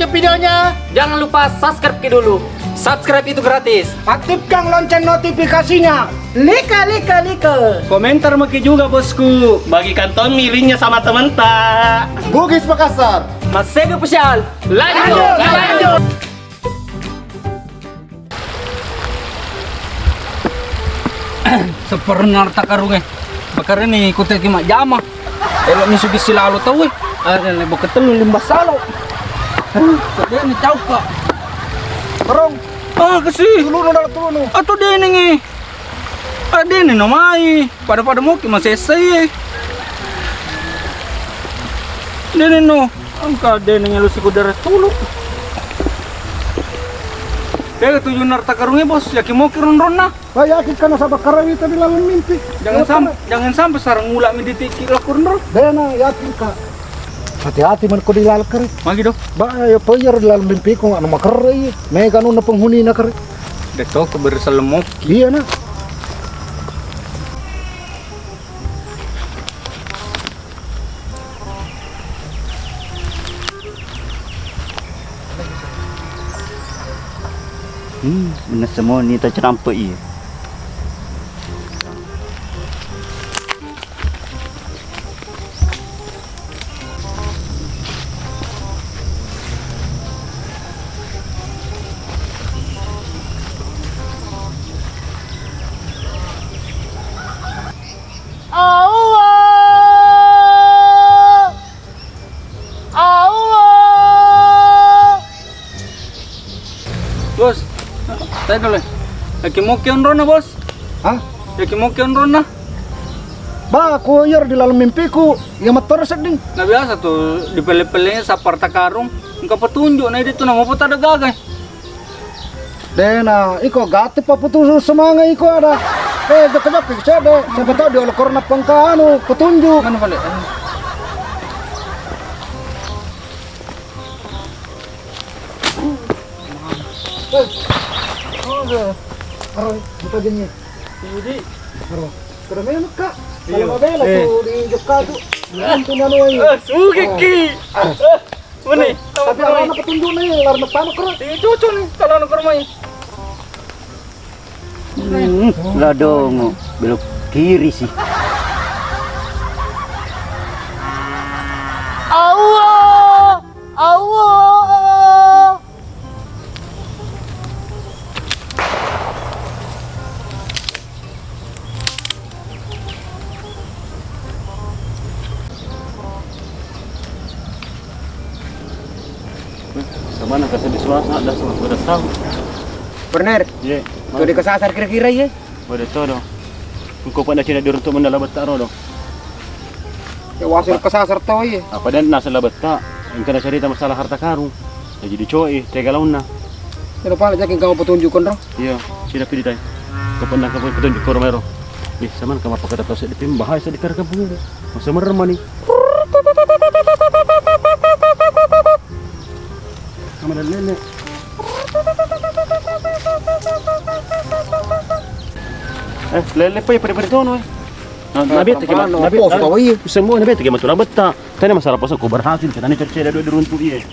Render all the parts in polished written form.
YouTube videonya, jangan lupa subscribe dulu. Subscribe itu gratis. Aktifkan lonceng notifikasinya. Lika. Komentar maki juga bosku. Bagikan Tommy linknya sama teman tak. Bugis Makassar. Mas Sego Spesial. Lanjut. Sepernar tak karunge. Bakar ini ikut ke mak jama. Elok ni sugi silalu tahu ada ni buka telur limbah salo. Dia ni tahu kak. Kerong. Kasih. Dulu nolak turun. Atau dia ni. Ada ni namai. Pada mau ki masih saya. Dia ni no. Angka dia ni lu sikudara tulu. Dia ketujuh narta karungnya bos. Yakin mau kirun rona. Yakin karena sabar karawi tadi lalu mimpi. Jangan sampai sarang ngulak meditiki lakur nro. Dena yakin kak. Hati-hati man ko dilal kare. Magi do. Ba ya payar dalam mimpi ko anu makare. Mega nu na penghuni na kare. Deto ke berselemok. Iya na. Benar semua ni tak cerampak ye. Bos. Tadi dulu. Yakin mau kion rona bos. Hah? Yakin mau kion rona. Ba ko yar di dalam mimpiku ya motor seding. Nah biasa tuh di pele-pelenya sapar takarung. Engkau petunjuk nah itu nama putar ada gagai. Dena iko gati pa putus semanga iko ada. Dekatnya pikir deh. Siapa tahu dia oleh korna pengkanu petunjuk. Mana balik? Aroy, buka jenye. Jadi, aroy. Kerana kak, kalau mau bela tuh di Jogja tuh, itu nanu ini. Sugi ki. Mana? Tapi orang apa petunjuk nih, larna panu kerut. Ini cucu nih kalau nak rumah ini. Lah dong, belok kiri sih. Allah. Sama nak kasih disuasa dah sudah tahu. Bener, Ye. tuh di kesasar kira-kira ya. Boleh tahu dong. Engkau pada cina diruntuk mendalabat tak dong. Ya wasil kesasar tau ya. Apa dan nasa labat tak? Engkau nak cerita masalah harta karun. Jadi dicoi, tega launa. Ya lupa aja kamu petunjukkan dong. Iya, sila pilih tay. Kau pernah kau petunjuk koromero. Ih, sama kamu apa kata tahu saya dipim bahaya saya di kampung ini. Masa merem ni. Kamu dah lele. Lele pa pada tono. Nabi tak kemat, nabi tahu iya. Semua nabi tak kemat tu labat tak. Tadi masalah pasal kau berhasil, kita ni cerita dua diruntuk iya.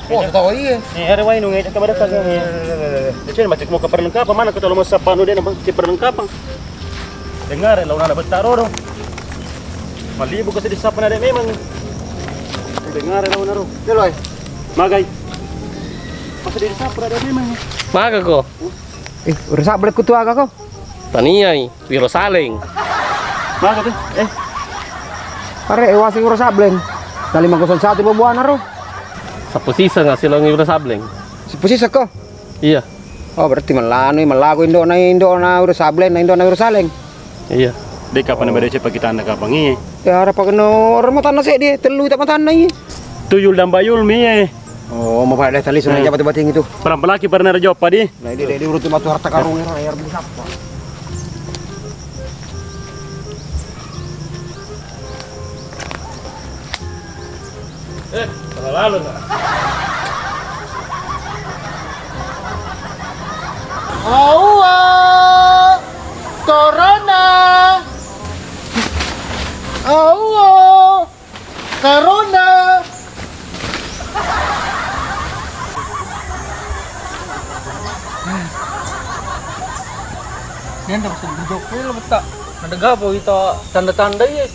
Oh, tahu iya. Hari wain nunggu aja kabar datang ni. Jadi macam mau ke perlengkapan mana kita mau sapa nu dia nak perlengkapan. Dengar lah orang nak bertaruh dong. Mali bukan sedih sapa ada memang. Dengar lah orang ru. Jeloi. Magai. Pasal dia sapa ada memang. Maka ko. Udah sablet kutu aga kau. Taniai, Wiro Saling. Magai tu. Pare wasil udah sableng. Kali 501 pembuahan ro. Sa posisa nga sila ng Wiro Saling. Si posisi kau. Iya. Oh berarti malago Indo na udah sablen na Indo na udah saleng. Iya. Dek kapan ada cepat kita anda kapangi. Ya harap kena orang mata nasi dia telu tak mata nai. Tuyul dan bayul mi. Oh mau pada tali sudah jabat bating itu. Pelan-pelaki pernah ada jawab di. Nah dia urut batu harta karung air bisa apa. Lalu. Aua! Corona! Aua! Corona! Yan dapat sa bujok ko bata. Nadaga po ito tanda-tanda eh.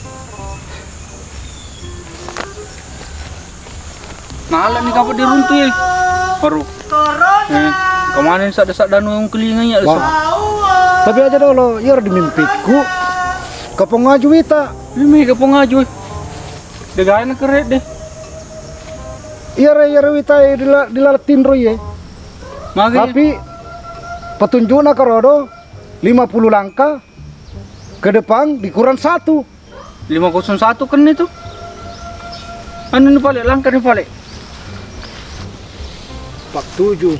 Naalam ni kapag dirunto eh. Baru. Kemarin sa danu yung kelinganya Bang. Tapi aja dulu, ya di mimpiku. Kapong ngaju ita. Limi ka pangaju. Dagay na keret deh. Iya wita dilalatin roy. Magi. Tapi petunjuknya kerodo 50 langkah ke depan dikurang 1. 501 kan itu. Anu ni balik langkah ni balik. 47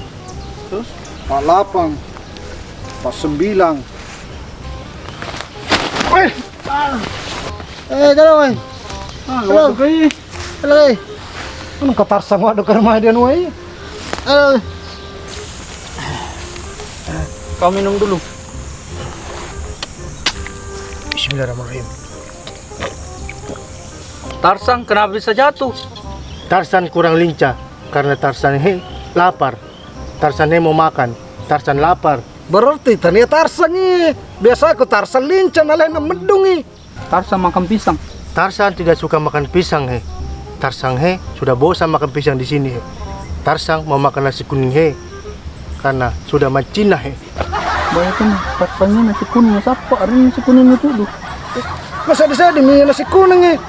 Terus 48 49. Jalo oi. Halo kay. Halo oi. Ano katarsang wado ka naman diyan oi. Halo. Kau minum dulu. Bismillahirrahmanirrahim. Tarsang kenapa bisa jatuh? Tarsan kurang lincah karena Tarsan lapar. Tarsan mau makan. Tarsan lapar. Berarti tania tarsang ni. Biasa aku tarsan lincah nalain medungi. Tarsang makan pisang. Tarsan tidak suka makan pisang Tarsan sudah bosan makan pisang di sini Tarsan mau makan nasi kuning karena sudah macina Banyak kan tarsangnya nasi kuning siapa? Hari nasi kuning itu tuh. Masa bisa demi nasi kuning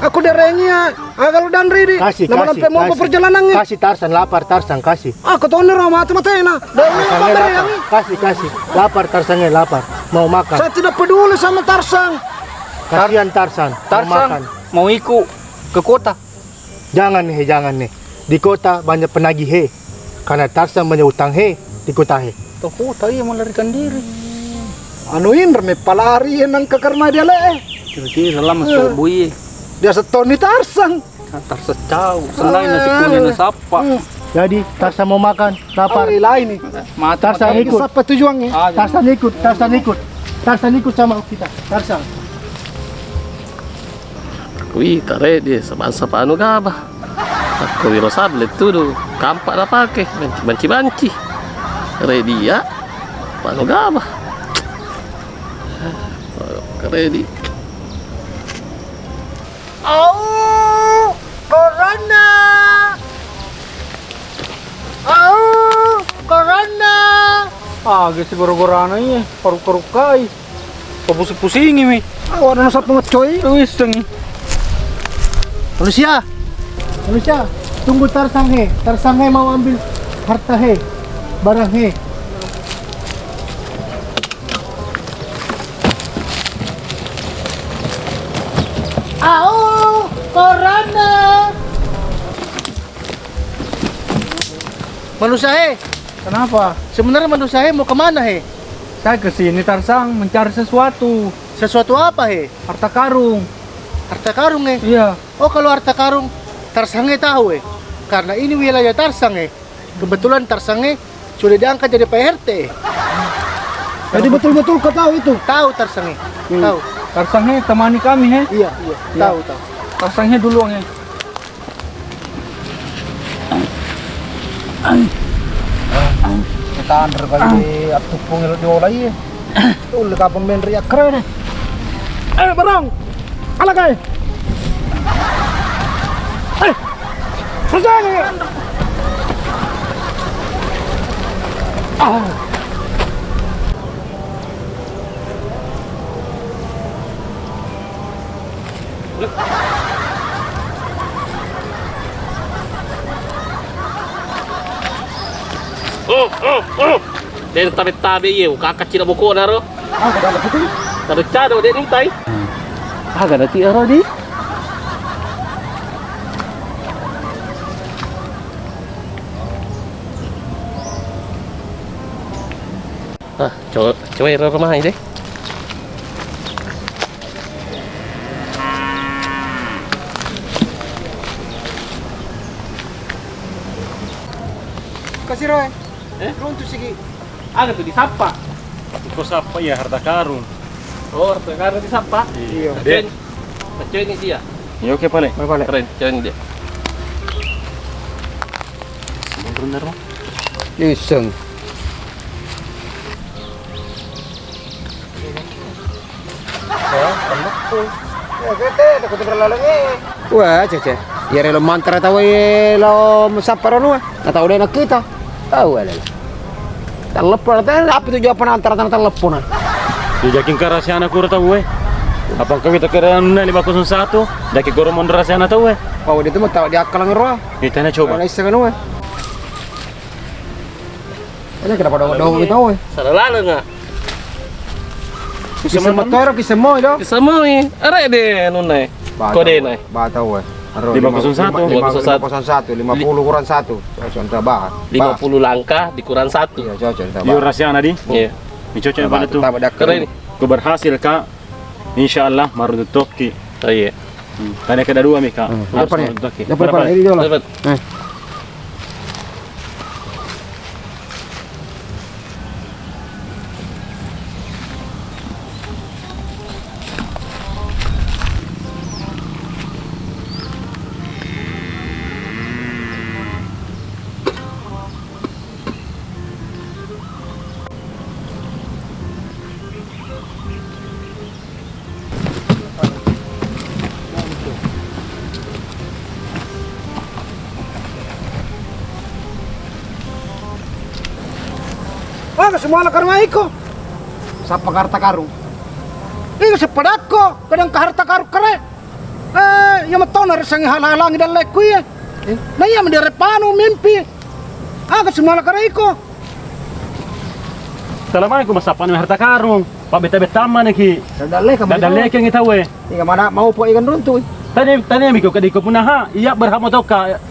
Aku derengnya. Kalau dan ridi. Kasih. Nama mau perjalanan Kasih Tarsan lapar Tarsan kasih. Aku tahu nih ramah mata-matena. Tarsannya lapar. Kasih. Lapar Tarsannya lapar. Mau makan. Saya tidak peduli sama Tarsang. Kasihan Tarsan. Mau Tarsang makan. mau ikut ke kota. Jangan nih. Di kota banyak penagih karena Tarsan banyak utang di kota Ke kota ya melarikan diri. Anuin rame palari nang kekarna dia le. Kira-kira lama sobui. Dia setoni Tarsang. Antar secau. Senang nasi kuning na sapa. Jadi Tarsan mau makan lapar. Lain nih. Mata Tarsang Ini ikut. siapa tujuannya? Tarsan ikut sama kita. Tarsan. Wih, kare dia sebangsa anu gaba. Aku wiro sablet tuh, kampak na pake, banci. Kare dia, anu gaba. Kare di. Au! Corona! Au! Corona! guys goro-gorana ya. Paru-parukai. Papusing-pusingi mi. Ada nasa pengecoy. Tuwiseng. Manusia, tunggu Tarsan Tarsan mau ambil harta barang Au! Corona! Manusia Kenapa? sebenarnya manusia mau kemana Saya kesini Tarsang mencari sesuatu. Sesuatu apa Harta karung. Harta karung Iya. Oh kalau harta karung Tarsan tahu karena ini wilayah Tarsan kebetulan Tarsan sudah diangkat jadi PRT Jadi betul-betul kau tahu itu? tahu Tarsan tahu Tarsangnya temani kami iya tahu Tarsangnya dulu Kita under kali atau pungil diolai. Tuh kapang men riak keren. Barang. Ala kay. Perjalanan. Den tabi-tabi yeu, kakak cina buku naro. Kada itu. Kada cado den intai. Agak nanti ero di. Coba ero rumah ini deh. Kasih Roy. Runtuh sige. Ada tuh disapa. Iko sapa ya harta karun. Oh, sekarang disapa. Iya. Cewek ini dia. Ya oke pale. Keren, cewek ini dia. Bener loh. Iseng. Ya kete, takut berlalangi. Wah, cece. Ya relo mantra tahu lo saparo nu. Tahu deh nak kita. Tahu ada. Telepon apa itu jawaban antara teleponan. Dijakin ke rahasia anak kurang tahu Apa kau kita kira 501? Daki goromon rahasia anak tahu Oh, dia tuh mau tahu dia akal ngeroh. Ditanya coba. Mana iseng nu. Ini kenapa dong kita we? Salah lalu nggak? Kisah motor, kisah mo itu. Semua nih, ada deh nunai. Kode nih. Bata we. 501. 50 kurang 1. Contoh bah. 50 langkah dikurang 1. Iya, cocok kita Yo rahasia anak di. Iya. Ini cocok pada tuh. Keren. Kau berhasil kak. Insya Allah marut toki. Oh iya. Tanya kedua mi kak. Harus Depan ya. marut toki. Depan ini dulu. Dapat. Ah, semua lah karena iko. Sapa harta karung. Iko sepadako, kadang ke harta karung kere. Yang metona resang halang dan leku ya. Nah iya mendere panu mimpi. Ah, semua lah karena iko. Assalamualaikum mas apa nih harta karung. Pak beta taman ki. Dadale kamu. Dadal lek yang kita Tinggal mana mau po ikan runtuh. Tanya miko ke diko punaha. Iya berhak mau ka.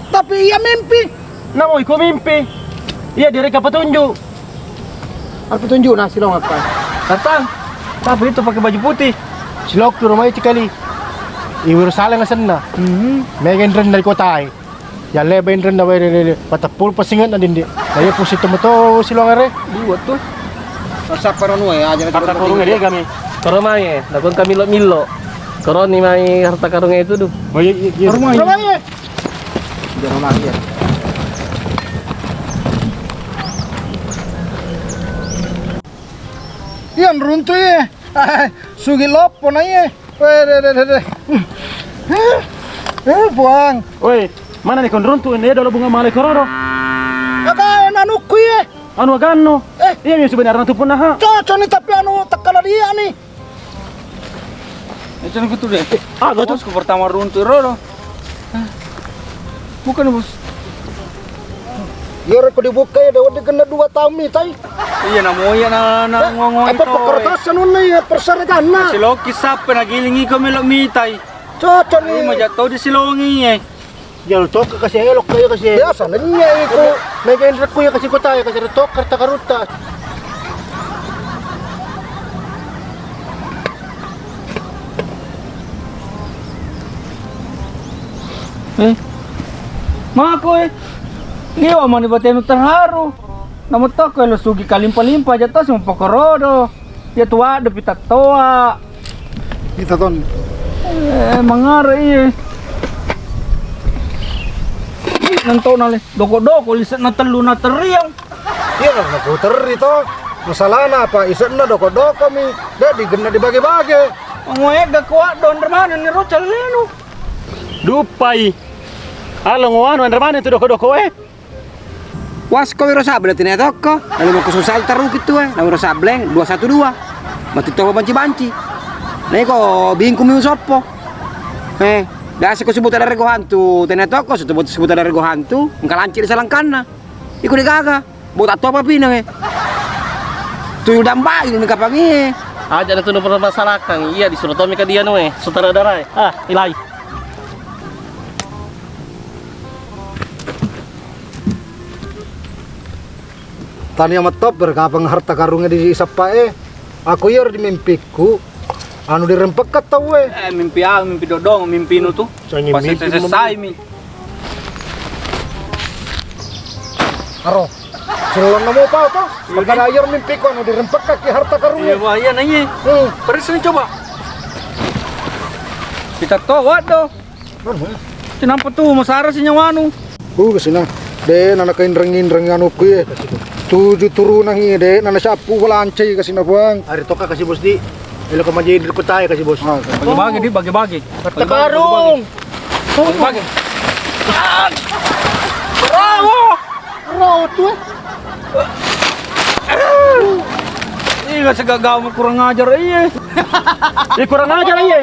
Tapi iya mimpi. Namo iko mimpi. Iya direka petunjuk. Apa tunjuk nah silong apa? Datang. Tapi itu pakai baju putih. Silok tuh rumah itu kali. Iwir saling sana. Megan ren dari kota ai. Ya leben ren na wele patapul pasingan na dindi. Daya po si tomato silong are. Dua tuh. Sapa ron we aja Harta karungnya dia kami. Kalau mai, nakon kami milo. Kalau nih mai harta karungnya itu tuh. Oh iya. Rumah ya. Jangan lagi ya. Yan runtuh ya. Sugi lopo na ya. Buang. Oi, mana nih kon runtuh ini ada bunga malai kororo. Agak nanuku ya. Anu agano. Iya yang sebenarnya tuh punaha. Cocok nih tapi anu tekala dia nih. Itu gitu deh. Ah, gak tuh. Bosku pertama runtuh roro. Bukan bos. Ya reko dibuka ya dapat dikena 2 tahun nih tay. Iya namo ya na ngomong Apa pekertasan nih ya persyaratan na. Si Loki sapa nagilingi ko melok mitay. Cocok Ini nih. majataw di silongi eh. Ya lu tok kasi elok kayo kasi. Biasa nanya itu. Megan ren ko ya kasi kota ya kasi tok karta karuta. Mako eh. Ngiwa man iba tayo terharu. Namutok ko lo sugi kalimpa-limpa jatuh sa pokorodo. Ya tua de pita toa. Kita ton. Mangara iya. Nanto na le. Doko-doko liset na telu na teriang. Iya lah naputer itu. Masalah na apa iset na doko-doko mi. Dah digena dibagi-bagi. Ngoyek gak kuat don remana ni rocal leno. Dupai. Halo ngawano mana itu doko-doko Was ko wiro sable tine toko. Lalu mo kususal taru gitu na wiro sable 212. Mati to banci-banci. Nih ko bingkum yung sopo. Dasi ko sebut ada rego hantu. Tine toko sebut ada rego hantu. Ngkalancir sa langkana. Iku di gaga. Buat ato apa pinang Tuyul damba ini kapangi. Aja na tuh permasalahan. Iya disuruh Tommy ke dia noe. Sutradara. Ilai. Tani amat top berkapang harta karungnya di sapa Aku ya di mimpiku. Anu dirempek tau Mimpi mimpi dodong, mimpi nu tuh. Sanyi Pas mimpi selesai mi. Aro. Suruhan na mo pa to. Pagkadayar mimpi ko, ano, dirempak ka ki harta karun. Iya bahaya na iya. Paris na coba. Kita tawad do. Tinampa tu masara si nyawano. Kasi na. De, nanakain-rangin ano ko eh. Tujuh turunan ini de, nanasapu wala ancay kasi na buang. Ari to ka kasi bos di. Ilo ka manjay ko tayo kasi bos. Bagi-bagi di, bagi-bagi. Harta karun. Bagi-bagi. Raw to eh. Iya sa gagawa mo kurang ajar iya. Kurang ajar iya.